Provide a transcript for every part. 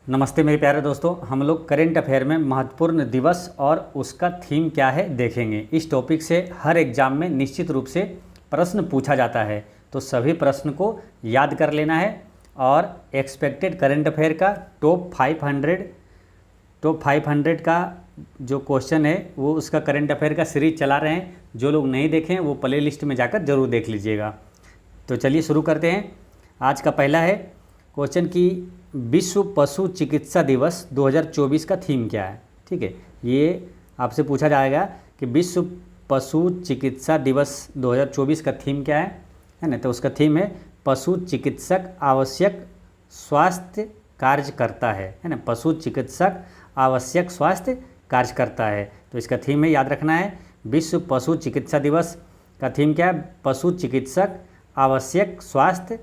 नमस्ते मेरे प्यारे दोस्तों, हम लोग करेंट अफेयर में महत्वपूर्ण दिवस और उसका थीम क्या है देखेंगे। इस टॉपिक से हर एग्जाम में निश्चित रूप से प्रश्न पूछा जाता है, तो सभी प्रश्न को याद कर लेना है। और एक्सपेक्टेड करेंट अफेयर का टॉप 500 का जो क्वेश्चन है वो उसका करेंट अफेयर का सीरीज चला रहे हैं। जो लोग नहीं देखें वो प्ले लिस्ट में जाकर ज़रूर देख लीजिएगा। तो चलिए शुरू करते हैं। आज का पहला है क्वेश्चन की विश्व पशु चिकित्सा दिवस 2024 का थीम क्या है। ठीक है, ये आपसे पूछा जाएगा कि विश्व पशु चिकित्सा दिवस 2024 का थीम क्या है ना। तो उसका थीम है पशु चिकित्सक आवश्यक स्वास्थ्य कार्य करता है ना। पशु चिकित्सक आवश्यक स्वास्थ्य कार्य करता है, तो इसका थीम है, याद रखना है। विश्व पशु चिकित्सा दिवस का थीम क्या है? पशु चिकित्सक आवश्यक स्वास्थ्य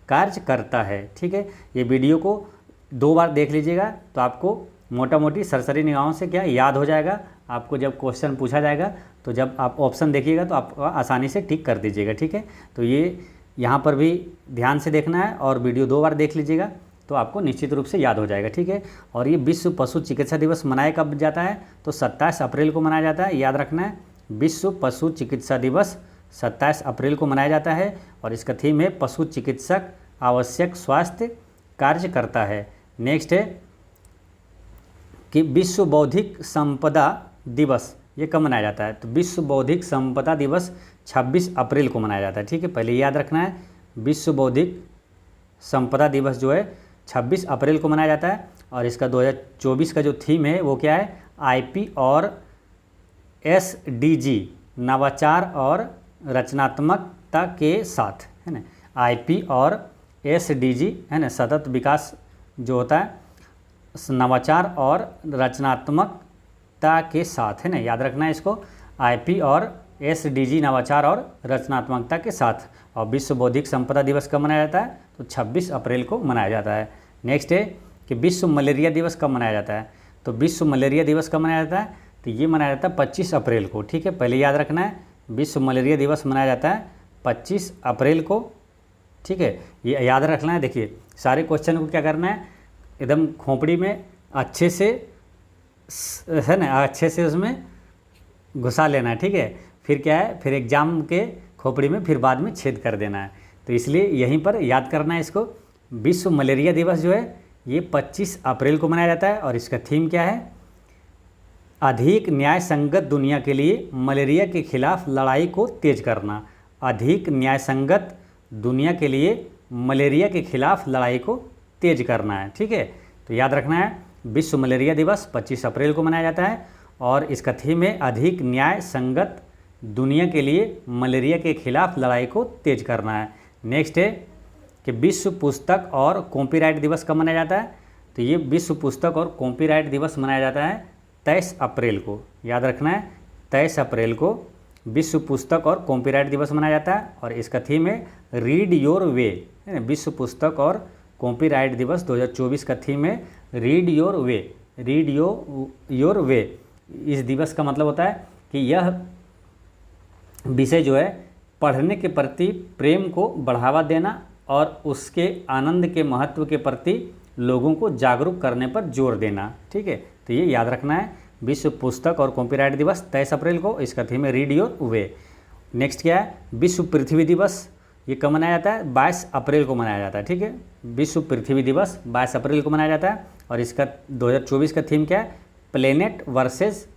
कार्य करता है। ठीक है, ये वीडियो को 2 बार देख लीजिएगा तो आपको मोटा मोटी सरसरी निगाहों से क्या याद हो जाएगा। आपको जब क्वेश्चन पूछा जाएगा तो जब आप ऑप्शन देखिएगा तो आप आसानी से टिक कर दीजिएगा। ठीक है, तो ये यहाँ पर भी ध्यान से देखना है और वीडियो 2 बार देख लीजिएगा तो आपको निश्चित रूप से याद हो जाएगा। ठीक है, और ये विश्व पशु चिकित्सा दिवस मनाया कब जाता है? तो 27 अप्रैल को मनाया जाता है, याद रखना है। विश्व पशु चिकित्सा दिवस 27 अप्रैल को मनाया जाता है और इसका थीम है पशु चिकित्सक आवश्यक स्वास्थ्य कार्य करता है। नेक्स्ट है कि विश्व बौद्धिक संपदा दिवस ये कब मनाया जाता है? तो विश्व बौद्धिक संपदा दिवस 26 अप्रैल को मनाया जाता है। ठीक है, पहले याद रखना है, विश्व बौद्धिक संपदा दिवस जो है 26 अप्रैल को मनाया जाता है और इसका 2024 का जो थीम है वो क्या है? आईपी और एसडीजी नवाचार और रचनात्मकता के साथ, है ना। आईपी और एसडीजी है ना, सतत विकास जो होता है नवाचार और रचनात्मकता के साथ, है ना, याद रखना है इसको। आईपी और एसडीजी नवाचार और रचनात्मकता के साथ। और विश्व बौद्धिक संपदा दिवस कब मनाया जाता है? तो 26 अप्रैल को मनाया जाता है। नेक्स्ट है कि विश्व मलेरिया दिवस कब मनाया जाता है? तो विश्व मलेरिया दिवस कब मनाया जाता है? तो ये मनाया जाता है 25 अप्रैल को। ठीक है, पहले याद रखना है, विश्व मलेरिया दिवस मनाया जाता है 25 अप्रैल को। ठीक है, ये याद रखना है। देखिए सारे क्वेश्चन को क्या करना है, एकदम खोपड़ी में अच्छे से, है ना, अच्छे से उसमें घुसा लेना है। ठीक है, फिर क्या है, फिर एग्जाम के खोपड़ी में फिर बाद में छेद कर देना है। तो इसलिए यहीं पर याद करना है इसको। विश्व मलेरिया दिवस जो है ये 25 अप्रैल को मनाया जाता है और इसका थीम क्या है? अधिक न्याय संगत दुनिया के लिए मलेरिया के खिलाफ लड़ाई को तेज करना। अधिक न्याय संगत दुनिया के लिए मलेरिया के खिलाफ लड़ाई को तेज करना है। ठीक है, तो याद रखना है, विश्व मलेरिया दिवस 25 अप्रैल को मनाया जाता है और इसका थीम है अधिक न्याय संगत दुनिया के लिए मलेरिया के खिलाफ लड़ाई को तेज करना है। नेक्स्ट है कि विश्व पुस्तक और कॉपीराइट दिवस कब मनाया जाता है? तो ये विश्व पुस्तक और कॉपीराइट दिवस मनाया जाता है 23 अप्रैल को, याद रखना है। 23 अप्रैल को विश्व पुस्तक और कॉपीराइट दिवस मनाया जाता है और इसका थीम है रीड योर वे, है ना। विश्व पुस्तक और कॉपीराइट दिवस 2024 का थीम है read your way. Read your way, इस दिवस का मतलब होता है कि यह विषय जो है पढ़ने के प्रति प्रेम को बढ़ावा देना और उसके आनंद के महत्व के प्रति लोगों को जागरूक करने पर जोर देना। ठीक है, तो ये याद रखना है, विश्व पुस्तक और कॉपीराइट दिवस 23 अप्रैल को, इसका थीम है रीड योर वे। नेक्स्ट क्या है? विश्व पृथ्वी दिवस ये कब मनाया जाता है? 22 अप्रैल को मनाया जाता है। ठीक है, विश्व पृथ्वी दिवस 22 अप्रैल को मनाया जाता है और इसका 2024 का थीम क्या है? Planet versus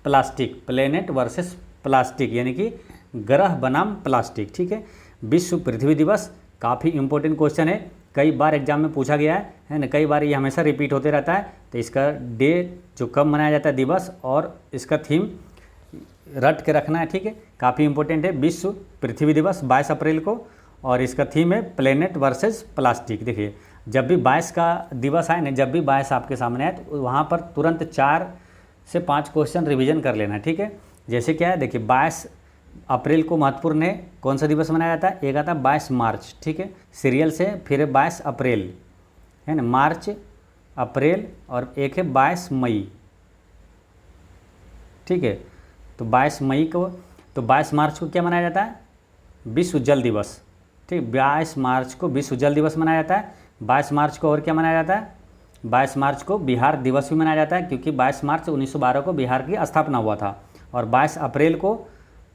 plastic. Planet versus plastic यानी कि ग्रह बनाम प्लास्टिक। ठीक है, विश्व पृथ्वी दिवस काफ़ी इंपॉर्टेंट क्वेश्चन है, कई बार एग्जाम में पूछा गया है ना, कई बार ये हमेशा रिपीट होते रहता है। तो इसका डे जो कब मनाया जाता है दिवस और इसका थीम रट के रखना है। ठीक है, काफ़ी इंपॉर्टेंट है। विश्व पृथ्वी दिवस 22 अप्रैल को और इसका थीम है प्लेनेट वर्सेस प्लास्टिक। देखिए जब भी 22 का दिवस आए ना, जब भी 22 आपके सामने आए तो वहाँ पर तुरंत 4 से 5 क्वेश्चन रिवीजन कर लेना। ठीक है, जैसे क्या है, देखिए 22 अप्रैल को महत्वपूर्ण है, कौन सा दिवस मनाया जाता है? एक आता है 22 मार्च। ठीक है, सीरियल से, फिर 22 अप्रैल, है ना, मार्च, अप्रैल, और एक है 22 मई। ठीक है, तो 22 मई को, तो 22 मार्च को क्या मनाया जाता है? विश्व जल दिवस। ठीक, 22 मार्च को विश्व जल दिवस मनाया जाता है। 22 मार्च को और क्या मनाया जाता है? 22 मार्च को बिहार दिवस भी मनाया जाता है, क्योंकि 22 मार्च 1912 को बिहार की स्थापना हुआ था। और 22 अप्रैल को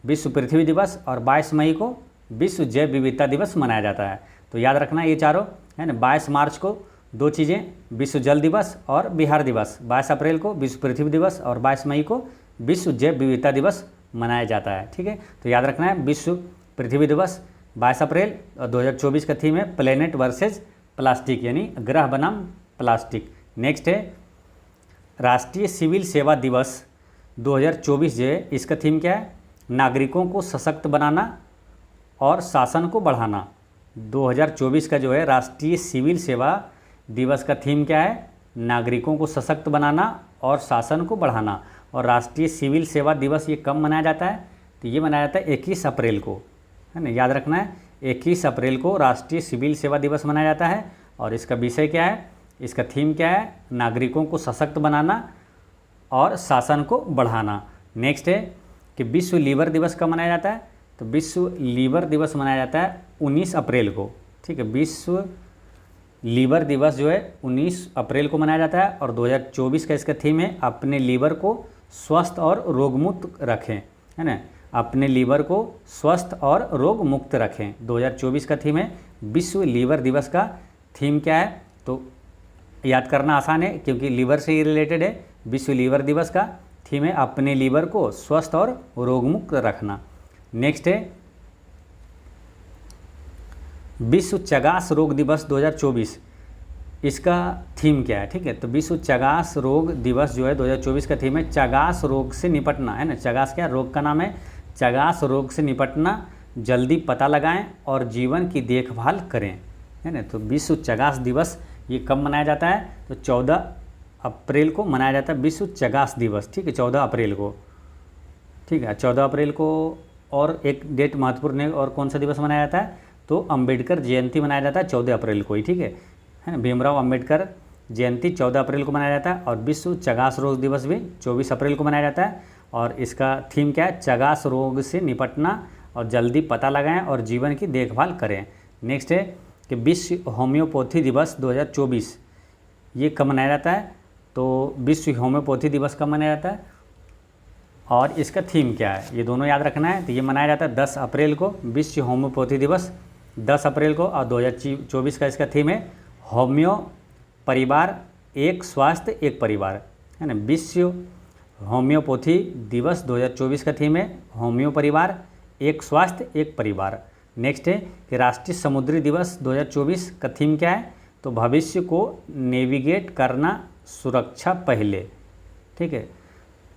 विश्व पृथ्वी दिवस और 22 मई को विश्व जैव विविधता दिवस मनाया जाता है। तो याद रखना ये चारों है ना। 22 मार्च को दो चीज़ें, विश्व जल दिवस और बिहार दिवस। 22 अप्रैल को विश्व पृथ्वी दिवस और 22 मई को विश्व जैव विविधता दिवस मनाया जाता है। ठीक है, तो याद रखना है विश्व पृथ्वी दिवस 22 अप्रैल और 2024 का थीम है प्लेनेट वर्सेज प्लास्टिक, यानी ग्रह बनाम प्लास्टिक। नेक्स्ट है राष्ट्रीय सिविल सेवा दिवस 2024 जो है, इसका थीम क्या है? नागरिकों को सशक्त बनाना और शासन को बढ़ाना। 2024 का जो है राष्ट्रीय सिविल सेवा दिवस का थीम क्या है? नागरिकों को सशक्त बनाना और शासन को बढ़ाना। और राष्ट्रीय सिविल सेवा दिवस ये कब मनाया जाता है? तो ये मनाया जाता है 21 अप्रैल को, है ना। याद रखना है 21 अप्रैल को राष्ट्रीय सिविल सेवा दिवस मनाया जाता है। और इसका विषय क्या है? इसका थीम क्या है? नागरिकों को सशक्त बनाना और शासन को बढ़ाना। नेक्स्ट है कि विश्व लीवर दिवस कब मनाया जाता है? तो विश्व लीवर दिवस मनाया जाता है 19 अप्रैल को। ठीक है, विश्व लीवर दिवस जो है 19 अप्रैल को मनाया जाता है। और 2024 का इसका थीम है अपने लीवर को स्वस्थ और रोगमुक्त रखें, है ना। अपने लीवर को स्वस्थ और रोग मुक्त रखें। 2024 का थीम है विश्व लीवर दिवस का थीम क्या है? तो याद करना आसान है, क्योंकि लीवर से ही रिलेटेड है। विश्व लीवर दिवस का थीम है अपने लीवर को स्वस्थ और रोगमुक्त रखना। नेक्स्ट है विश्व चगास रोग दिवस 2024, इसका थीम क्या है? ठीक है, तो विश्व चगास रोग दिवस जो है 2024 का थीम है चगास रोग से निपटना, है ना। चगास क्या रोग का नाम है? चगास रोग से निपटना, जल्दी पता लगाएं और जीवन की देखभाल करें, है ना। तो विश्व चगास दिवस ये कब मनाया जाता है? तो 14 अप्रैल को मनाया जाता है विश्व चगास दिवस। ठीक है, 14 अप्रैल को। ठीक है, 14 अप्रैल को और एक डेट महत्वपूर्ण है, और कौन सा दिवस मनाया जाता है? तो अंबेडकर जयंती मनाया जाता है 14 अप्रैल को ही। ठीक है ना। भीमराव अंबेडकर जयंती 14 अप्रैल को मनाया जाता है। और विश्व चगास रोग दिवस भी 24 अप्रैल को मनाया जाता है। और इसका थीम क्या है? चगास रोग से निपटना और जल्दी पता लगाएं और जीवन की देखभाल करें। नेक्स्ट है कि विश्व होम्योपैथी दिवस 2024, ये कब मनाया जाता है? तो विश्व होम्योपैथी दिवस कब मनाया जाता है और इसका थीम क्या है? ये दोनों याद रखना है। तो ये मनाया जाता है 10 अप्रैल को, विश्व होम्योपैथी दिवस 10 अप्रैल को। और 2024 का इसका थीम है होम्यो परिवार एक स्वास्थ्य एक परिवार, है ना। विश्व होम्योपैथी दिवस 2024 का थीम है होम्यो परिवार एक स्वास्थ्य एक परिवार। नेक्स्ट है कि राष्ट्रीय समुद्री दिवस 2024 का थीम क्या है? तो भविष्य को नेविगेट करना, सुरक्षा पहले। ठीक है,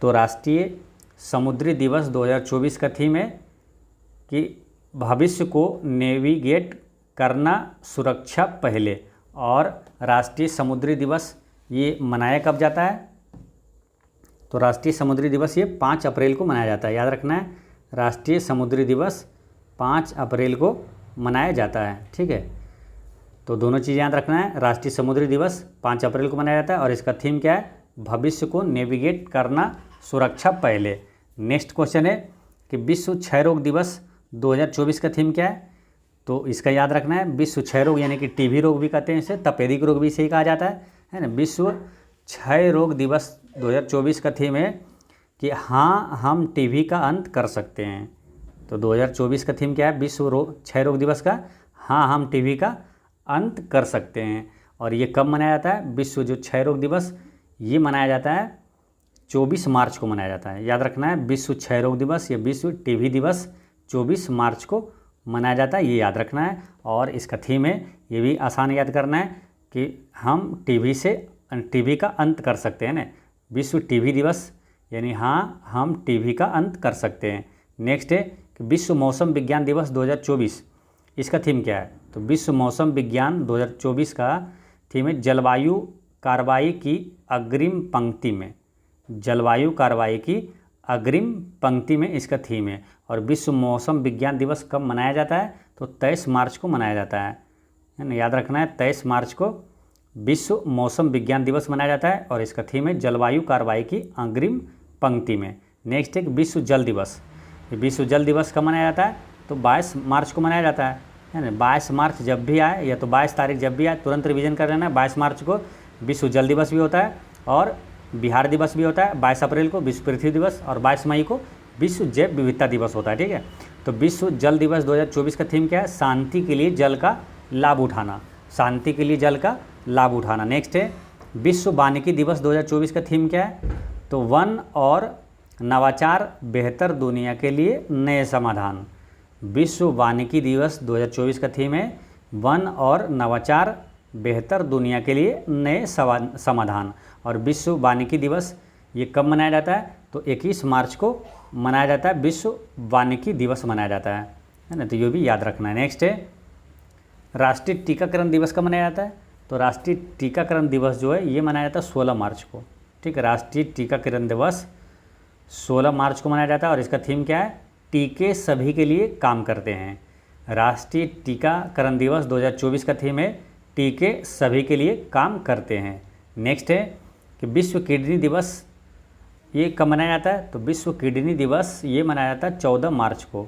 तो राष्ट्रीय समुद्री दिवस 2024 का थीम है कि भविष्य को नेविगेट करना, सुरक्षा पहले। और राष्ट्रीय समुद्री दिवस ये मनाया कब जाता है? तो राष्ट्रीय समुद्री दिवस ये 5 अप्रैल को मनाया जाता है। याद रखना है राष्ट्रीय समुद्री दिवस 5 अप्रैल को मनाया जाता है। ठीक है, तो दोनों चीज़ें याद रखना है। राष्ट्रीय समुद्री दिवस 5 अप्रैल को मनाया जाता है और इसका थीम क्या है? भविष्य को नेविगेट करना, सुरक्षा पहले। नेक्स्ट क्वेश्चन है कि विश्व क्षय रोग दिवस 2024 का थीम क्या है? तो इसका याद रखना है विश्व क्षय रोग, यानी कि टीबी रोग भी कहते हैं इसे, तपेदिक रोग भी इसे ही कहा जाता है ना। विश्व क्षय रोग दिवस 2024 का थीम है कि हाँ हम टीबी का अंत कर सकते हैं। तो 2024 का थीम क्या है? विश्व क्षय रोग दिवस का हाँ हम टीबी का अंत कर सकते हैं। और ये कब मनाया जाता है? विश्व जो क्षय रोग दिवस ये मनाया जाता है 24 मार्च को मनाया जाता है। याद रखना है विश्व क्षय रोग दिवस या विश्व टीबी दिवस 24 मार्च को मनाया जाता है, ये याद रखना है। और इसका थीम है, ये भी आसान याद करना है कि हम टीबी का अंत कर सकते हैं ना। विश्व टीबी दिवस यानी हाँ हम टीबी का अंत कर सकते हैं। नेक्स्ट है कि विश्व मौसम विज्ञान दिवस 2024, इसका थीम क्या है? तो विश्व मौसम विज्ञान 2024 का थीम है जलवायु कार्रवाई की अग्रिम पंक्ति में। जलवायु कार्रवाई की अग्रिम पंक्ति में इसका थीम है। और विश्व मौसम विज्ञान दिवस कब मनाया जाता है? तो 23 मार्च को मनाया जाता है ना। याद रखना है 23 मार्च को विश्व मौसम विज्ञान दिवस मनाया जाता है और इसका थीम है जलवायु कार्रवाई की अग्रिम पंक्ति में। नेक्स्ट है विश्व जल दिवस। विश्व जल दिवस कब मनाया जाता है? तो 22 मार्च को मनाया जाता है ना। 22 मार्च जब भी आए या तो 22 तारीख जब भी आए तुरंत रिवीजन कर लेना। 22 मार्च को विश्व जल दिवस भी होता है और बिहार दिवस भी होता है। 22 अप्रैल को विश्व पृथ्वी दिवस और 22 मई को विश्व जैव विविधता दिवस होता है। ठीक है, तो विश्व जल दिवस 2024 का थीम क्या है? शांति के लिए जल का लाभ उठाना, शांति के लिए जल का लाभ उठाना। नेक्स्ट है विश्व वानिकी दिवस 2024 का थीम क्या है? तो वन और नवाचार बेहतर दुनिया के लिए नए समाधान। विश्व वानिकी दिवस 2024 का थीम है वन और नवाचार बेहतर दुनिया के लिए नए समाधान। और विश्व वानिकी दिवस ये कब मनाया जाता है? तो 21 मार्च को मनाया जाता है, विश्व वानिकी दिवस मनाया जाता है ना, तो ये भी याद रखना है। नेक्स्ट है राष्ट्रीय टीकाकरण दिवस कब मनाया जाता है? तो राष्ट्रीय टीकाकरण दिवस जो है ये मनाया जाता है 16 मार्च को। ठीक है, राष्ट्रीय टीकाकरण दिवस 16 मार्च को मनाया जाता है और इसका थीम क्या है? टीके सभी के लिए काम करते हैं। राष्ट्रीय टीकाकरण दिवस 2024 का थीम है टीके सभी के लिए काम करते हैं। नेक्स्ट है कि विश्व किडनी दिवस ये कब मनाया जाता है? तो विश्व किडनी दिवस ये मनाया जाता है 14 मार्च को।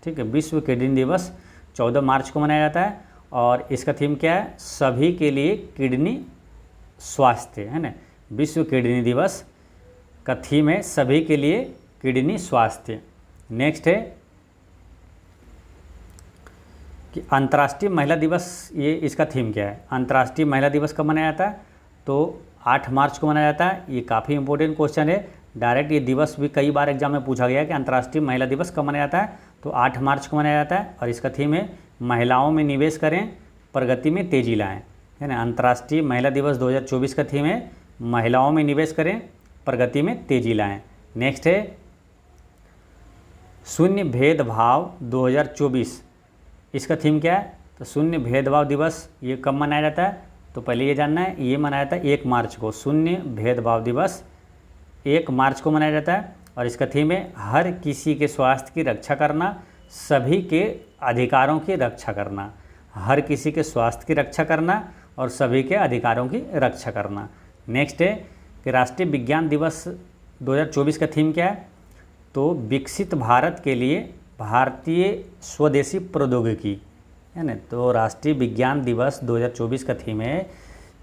ठीक है, विश्व किडनी दिवस 14 मार्च को मनाया जाता है और इसका थीम क्या है? सभी के लिए किडनी स्वास्थ्य, है ना। विश्व किडनी दिवस का थीम है सभी के लिए किडनी स्वास्थ्य। नेक्स्ट है कि अंतर्राष्ट्रीय महिला दिवस, ये इसका थीम क्या है? अंतर्राष्ट्रीय महिला दिवस कब मनाया जाता है? तो 8 मार्च को मनाया जाता है। ये काफ़ी इंपॉर्टेंट क्वेश्चन है, डायरेक्ट ये दिवस भी कई बार एग्जाम में पूछा गया है कि अंतर्राष्ट्रीय महिला दिवस कब मनाया जाता है? तो 8 मार्च को मनाया जाता है और इसका थीम है महिलाओं में निवेश करें, प्रगति में तेजी लाएं, है ना। अंतर्राष्ट्रीय महिला दिवस 2024 का थीम है महिलाओं में निवेश करें, प्रगति में तेजी लाएं। नेक्स्ट है शून्य भेदभाव 2024, इसका थीम क्या है? तो शून्य भेदभाव दिवस ये कब मनाया जाता है? तो पहले ये जानना है, ये मनाया जाता है 1 मार्च को। शून्य भेदभाव दिवस 1 मार्च को मनाया जाता है और इसका थीम है हर किसी के स्वास्थ्य की रक्षा करना, सभी के अधिकारों की रक्षा करना। हर किसी के स्वास्थ्य की रक्षा करना और सभी के अधिकारों की रक्षा करना। नेक्स्ट है कि राष्ट्रीय विज्ञान दिवस 2024 का थीम क्या है? तो विकसित भारत के लिए भारतीय स्वदेशी प्रौद्योगिकी, है ना। तो राष्ट्रीय विज्ञान दिवस 2024 का थीम है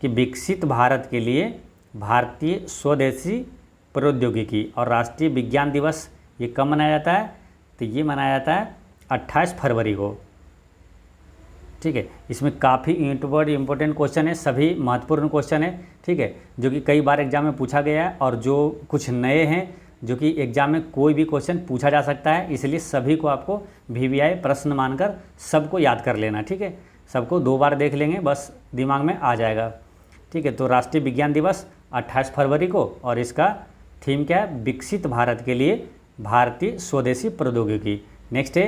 कि विकसित भारत के लिए भारतीय स्वदेशी प्रौद्योगिकी। और राष्ट्रीय विज्ञान दिवस ये कब मनाया जाता है? तो ये मनाया जाता है 28 फरवरी को। ठीक है, इसमें काफ़ी इंपॉर्टेंट क्वेश्चन है, सभी महत्वपूर्ण क्वेश्चन है। ठीक है, जो कि कई बार एग्जाम में पूछा गया है और जो कुछ नए हैं जो कि एग्जाम में कोई भी क्वेश्चन पूछा जा सकता है, इसलिए सभी को आपको VVI प्रश्न मानकर सबको याद कर लेना। ठीक है, सबको 2 बार देख लेंगे बस दिमाग में आ जाएगा। ठीक है, तो राष्ट्रीय विज्ञान दिवस 28 फरवरी को और इसका थीम क्या है? विकसित भारत के लिए भारतीय स्वदेशी प्रौद्योगिकी। नेक्स्ट है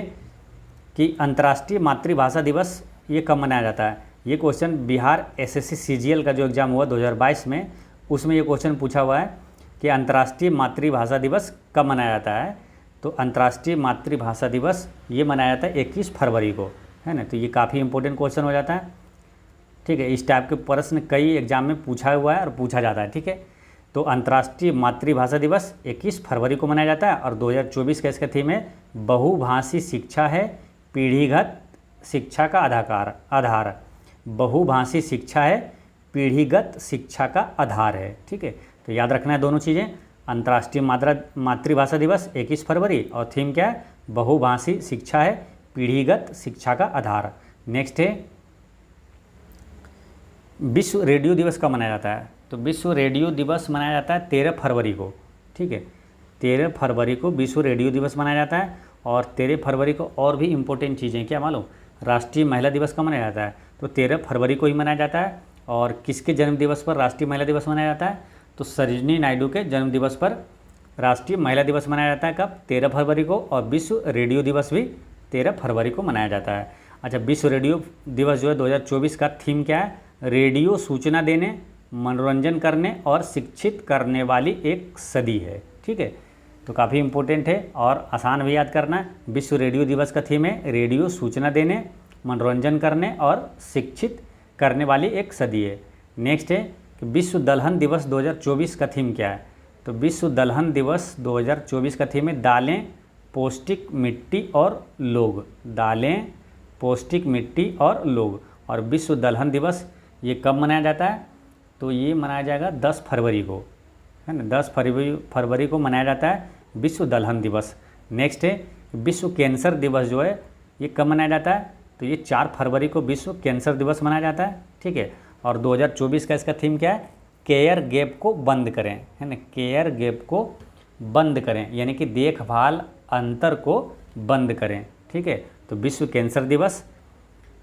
कि अंतर्राष्ट्रीय मातृभाषा दिवस ये कब मनाया जाता है? ये क्वेश्चन बिहार SSC CGL का जो एग्ज़ाम हुआ 2022 में, उसमें ये क्वेश्चन पूछा हुआ है कि अंतर्राष्ट्रीय मातृभाषा दिवस कब मनाया जाता है? तो अंतर्राष्ट्रीय मातृभाषा दिवस ये मनाया जाता है 21 फरवरी को, है ना। तो ये काफ़ी इंपॉर्टेंट क्वेश्चन हो जाता है। ठीक है, इस टाइप के प्रश्न कई एग्जाम में पूछा हुआ है और पूछा जाता है। ठीक है, तो अंतर्राष्ट्रीय मातृभाषा दिवस 21 फरवरी को मनाया जाता है और 2024 का इसका थीम है बहुभाषी शिक्षा है पीढ़ीगत शिक्षा का आधार। बहुभाषी शिक्षा है पीढ़ीगत शिक्षा का आधार है। ठीक है, तो याद रखना है दोनों चीज़ें। अंतर्राष्ट्रीय मातृभाषा दिवस 21 फरवरी और थीम क्या है? बहुभाषी शिक्षा है पीढ़ीगत शिक्षा का आधार। नेक्स्ट है विश्व रेडियो दिवस कब मनाया जाता है? तो विश्व रेडियो दिवस मनाया जाता है 13 फरवरी को। ठीक है, 13 फरवरी को विश्व रेडियो दिवस मनाया जाता है और 13 फरवरी को और भी इम्पोर्टेंट चीज़ें क्या मालूम? राष्ट्रीय महिला दिवस कब मनाया जाता है? तो 13 फरवरी को ही मनाया जाता है। और किसके जन्म दिवस पर राष्ट्रीय महिला दिवस मनाया जाता है? तो सरोजिनी नायडू के जन्म दिवस पर राष्ट्रीय महिला दिवस मनाया जाता है। कब? 13 फरवरी को। और विश्व रेडियो दिवस भी 13 फरवरी को मनाया जाता है। अच्छा, विश्व रेडियो दिवस जो है 2024 का थीम क्या है? रेडियो सूचना देने, मनोरंजन करने और शिक्षित करने वाली एक सदी है। ठीक है, तो काफ़ी इम्पोर्टेंट है और आसान भी याद करना है। विश्व रेडियो दिवस का थीम है रेडियो सूचना देने, मनोरंजन करने और शिक्षित करने वाली एक सदी है। नेक्स्ट है कि विश्व दलहन दिवस 2024 का थीम क्या है? तो विश्व दलहन दिवस 2024 का थीम है दालें, पौष्टिक मिट्टी और लोग। दालें, पौष्टिक मिट्टी और लोग। और विश्व दलहन दिवस ये कब मनाया जाता है? तो ये मनाया जाएगा 10 फरवरी को, है ना। 10 फरवरी को मनाया जाता है विश्व दलहन दिवस। नेक्स्ट है विश्व कैंसर दिवस जो है ये कब मनाया जाता है, तो ये 4 फरवरी को विश्व कैंसर दिवस मनाया जाता है, ठीक है। और 2024 का इसका थीम क्या है, केयर गैप को बंद करें, है ना। केयर गैप को बंद करें यानी कि देखभाल अंतर को बंद करें, ठीक है। तो विश्व कैंसर दिवस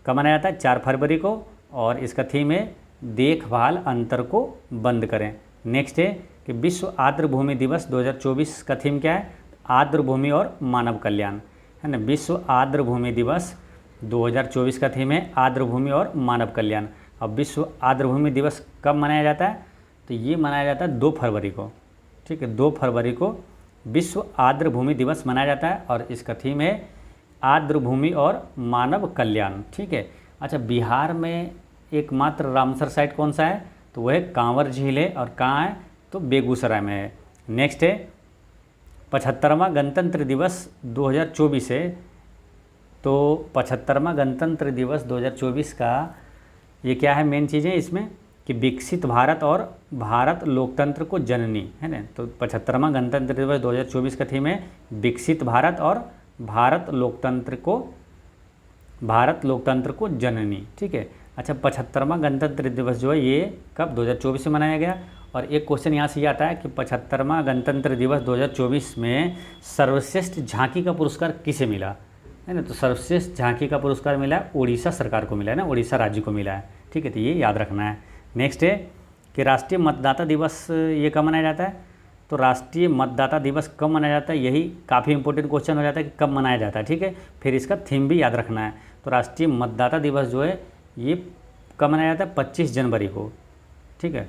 कब मनाया जाता है, 4 फरवरी को, और इसका थीम है देखभाल अंतर को बंद करें। नेक्स्ट है कि विश्व आर्द्र भूमि दिवस 2024 का थीम क्या है, आर्द्र भूमि और मानव कल्याण, है ना। विश्व आर्द्र भूमि दिवस 2024 का थीम है आर्द्र भूमि और मानव कल्याण। अब विश्व आर्द्र भूमि दिवस कब मनाया जाता है, तो ये मनाया जाता है 2 फरवरी को, ठीक है। 2 फरवरी को विश्व आर्द्र भूमि दिवस मनाया जाता है और इसका थीम है आर्द्र भूमि और मानव कल्याण, ठीक है। अच्छा, बिहार में एकमात्र रामसर साइट कौन सा है, तो वह कांवर झील है, और कहाँ है, तो बेगूसराय में है। नेक्स्ट है 75वां गणतंत्र दिवस 2024 है, तो 75वां गणतंत्र दिवस 2024 का ये क्या है, मेन चीज़ें इसमें कि विकसित भारत और भारत लोकतंत्र को जननी, है ना। तो 75वां गणतंत्र दिवस 2024 का थीम है विकसित भारत और भारत लोकतंत्र को जननी, ठीक है। अच्छा, 75वां गणतंत्र दिवस जो है ये कब 2024 में मनाया गया, और एक क्वेश्चन यहाँ से ये आता है कि 75वां गणतंत्र दिवस 2024 में सर्वश्रेष्ठ झांकी का पुरस्कार किसे मिला, है ना। तो सर्वश्रेष्ठ झांकी का पुरस्कार मिला है उड़ीसा सरकार को मिला है ना, उड़ीसा राज्य को मिला है, ठीक है। तो ये याद रखना है। नेक्स्ट है कि राष्ट्रीय मतदाता दिवस ये कब मनाया जाता है, तो राष्ट्रीय मतदाता दिवस कब मनाया जाता है, यही काफ़ी इंपॉर्टेंट क्वेश्चन हो जाता है कि कब मनाया जाता है, ठीक है। फिर इसका थीम भी याद रखना है। तो राष्ट्रीय मतदाता दिवस जो है ये कब मनाया जाता है, 25 जनवरी को, ठीक है।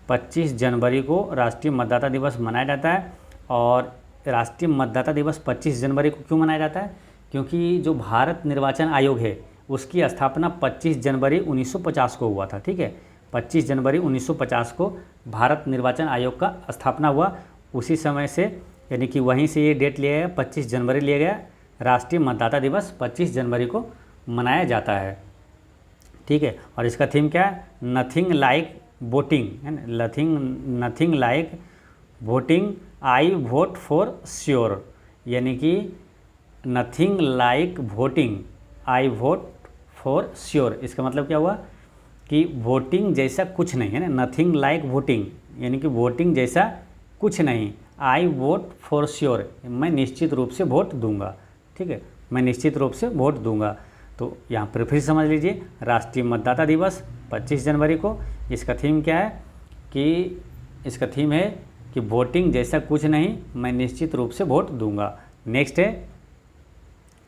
25 जनवरी को राष्ट्रीय मतदाता दिवस मनाया जाता है। और राष्ट्रीय मतदाता दिवस 25 जनवरी को क्यों मनाया जाता है, क्योंकि जो भारत निर्वाचन आयोग है उसकी स्थापना 25 जनवरी 1950 को हुआ था, ठीक है। 25 जनवरी 1950 को भारत निर्वाचन आयोग का स्थापना हुआ, उसी समय से यानी कि वहीं से ये डेट लिया गया, 25 जनवरी लिया गया। राष्ट्रीय मतदाता दिवस 25 जनवरी को मनाया जाता है, ठीक है। और इसका थीम क्या है, नथिंग लाइक वोटिंग, है ना। Nothing like voting, I vote for sure, यानी कि nothing like voting, I vote for sure. इसका मतलब क्या हुआ कि वोटिंग जैसा कुछ नहीं, है ना। नथिंग लाइक वोटिंग यानी कि वोटिंग जैसा कुछ नहीं, आई वोट फॉर श्योर, मैं निश्चित रूप से वोट दूंगा, ठीक है। मैं निश्चित रूप से वोट दूंगा। तो यहाँ पर फिर समझ लीजिए, राष्ट्रीय मतदाता दिवस 25 जनवरी को, इसका थीम क्या है कि इसका थीम है कि वोटिंग जैसा कुछ नहीं, मैं निश्चित रूप से वोट दूंगा। नेक्स्ट है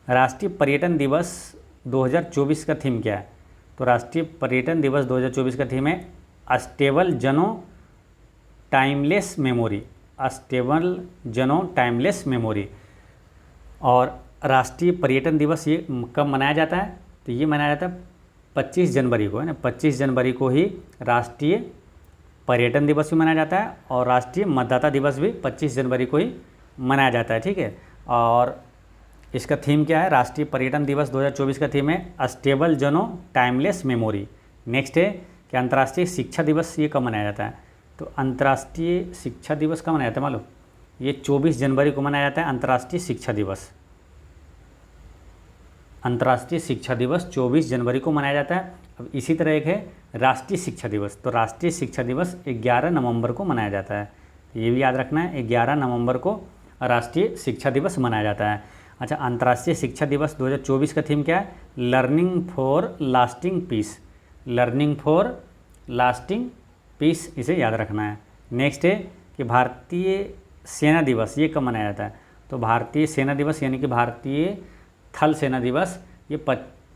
राष्ट्रीय पर्यटन दिवस 2024 का थीम क्या है, तो राष्ट्रीय पर्यटन दिवस 2024 का थीम है अस्टेबल जनो टाइमलेस मेमोरी, अस्टेबल जनो टाइमलेस मेमोरी। और राष्ट्रीय पर्यटन दिवस ये कब मनाया जाता है, तो ये मनाया जाता है 25 जनवरी को, है ना। 25 जनवरी को ही राष्ट्रीय पर्यटन दिवस भी मनाया जाता है और राष्ट्रीय मतदाता दिवस भी 25 जनवरी को ही मनाया जाता है, ठीक है। और इसका थीम क्या है, राष्ट्रीय पर्यटन दिवस 2024 का थीम है अस्टेबल जनो टाइमलेस मेमोरी। नेक्स्ट है कि अंतर्राष्ट्रीय शिक्षा दिवस ये कब मनाया जाता है, तो अंतर्राष्ट्रीय शिक्षा दिवस कब मनाया जाता है मालूम, ये 24 जनवरी को मनाया जाता है अंतर्राष्ट्रीय शिक्षा दिवस। अंतर्राष्ट्रीय शिक्षा दिवस 24 जनवरी को मनाया जाता है। अब इसी तरह एक है राष्ट्रीय शिक्षा दिवस, तो राष्ट्रीय शिक्षा दिवस 11 नवंबर को मनाया जाता है, ये भी याद रखना है, 11 नवंबर को राष्ट्रीय शिक्षा दिवस मनाया जाता है। अच्छा, अंतर्राष्ट्रीय शिक्षा दिवस 2024 का थीम क्या है, learning for lasting peace, learning for lasting peace, इसे याद रखना है। नेक्स्ट है कि भारतीय सेना दिवस ये कब मनाया जाता है, तो भारतीय सेना दिवस यानी कि भारतीय थल सेना दिवस ये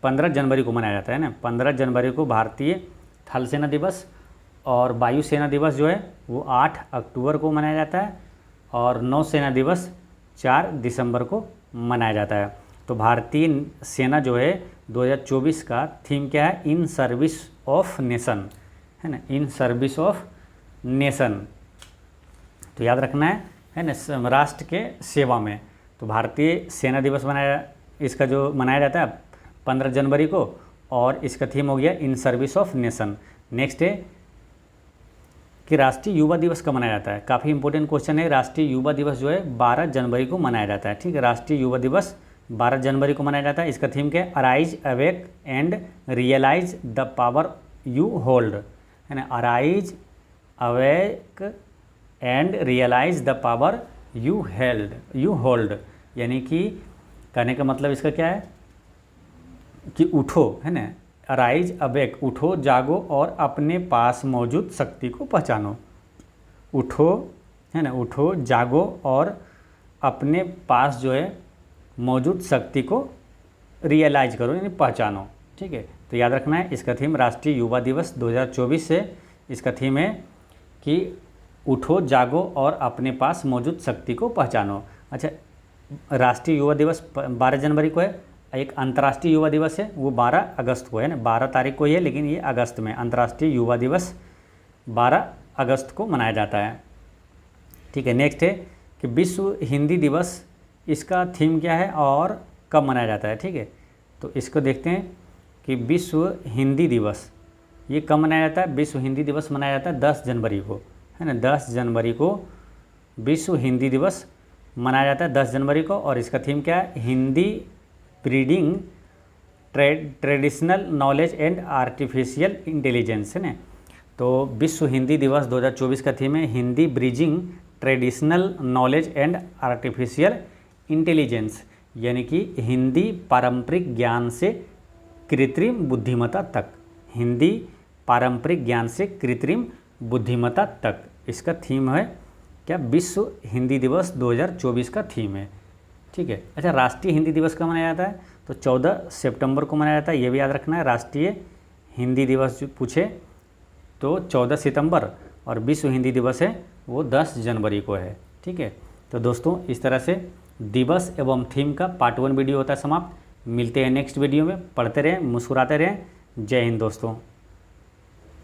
15 जनवरी को मनाया जाता है ना। 15 जनवरी को भारतीय थल सेना दिवस, और वायु सेना दिवस जो है वो 8 अक्टूबर को मनाया जाता है, और नौसेना दिवस 4 दिसंबर को मनाया जाता है। तो भारतीय सेना जो है 2024 का थीम क्या है, इन सर्विस ऑफ नेशन, है ना, इन सर्विस ऑफ नेशन। तो याद रखना है ना, राष्ट्र के सेवा में। तो भारतीय सेना दिवस इसका जो मनाया जाता है 15 जनवरी को, और इसका थीम हो गया in service of nation. Next है कि राष्ट्रीय युवा दिवस कब मनाया जाता है। काफ़ी इंपॉर्टेंट क्वेश्चन है। राष्ट्रीय युवा दिवस जो है 12 जनवरी को मनाया जाता है। ठीक है, राष्ट्रीय युवा दिवस 12 जनवरी को मनाया जाता है। इसका थीम क्या है? Arise awake and realise the power you hold, है ना। Arise awake and realise the power you hold, यानी कि कहने का मतलब इसका क्या है कि उठो, है ना। अराइज अवेक, उठो जागो और अपने पास मौजूद शक्ति को पहचानो। उठो, है ना, उठो जागो और अपने पास जो है मौजूद शक्ति को रियलाइज करो, यानी पहचानो। ठीक है, तो याद रखना है इसका थीम राष्ट्रीय युवा दिवस 2024 से इसका थीम है कि उठो जागो और अपने पास मौजूद शक्ति को पहचानो। अच्छा, राष्ट्रीय युवा दिवस 12 जनवरी को है। एक अंतर्राष्ट्रीय युवा दिवस है, वो 12 अगस्त को है ना, 12 तारीख को ही है, लेकिन ये अगस्त में। अंतर्राष्ट्रीय युवा दिवस 12 अगस्त को मनाया जाता है। ठीक है, नेक्स्ट है कि विश्व हिंदी दिवस, इसका थीम क्या है और कब मनाया जाता है। ठीक है, तो इसको देखते हैं कि विश्व हिंदी दिवस ये कब मनाया जाता है। विश्व हिंदी दिवस मनाया जाता है 10 जनवरी को, है ना। 10 जनवरी को विश्व हिंदी दिवस मनाया जाता है, 10 जनवरी को। और इसका थीम क्या है? Hindi breeding traditional knowledge and artificial intelligence, है ना। तो विश्व हिंदी दिवस 2024 का थीम है Hindi bridging traditional knowledge and artificial intelligence, यानी कि हिंदी पारंपरिक ज्ञान से कृत्रिम बुद्धिमत्ता तक। हिंदी पारंपरिक ज्ञान से कृत्रिम बुद्धिमत्ता तक, इसका थीम है क्या? विश्व हिंदी दिवस 2024 का थीम है। ठीक है, अच्छा, राष्ट्रीय हिंदी दिवस कब मनाया जाता है? तो 14 सितंबर को मनाया जाता है, ये भी याद रखना है। राष्ट्रीय हिंदी दिवस जो पूछे तो 14 सितंबर, और विश्व हिंदी दिवस है वो 10 जनवरी को है। ठीक है, तो दोस्तों इस तरह से दिवस एवं थीम का पार्ट 1 वीडियो होता है समाप्त। मिलते हैं नेक्स्ट वीडियो में। पढ़ते रहें, मुस्कुराते रहें। जय हिंद दोस्तों।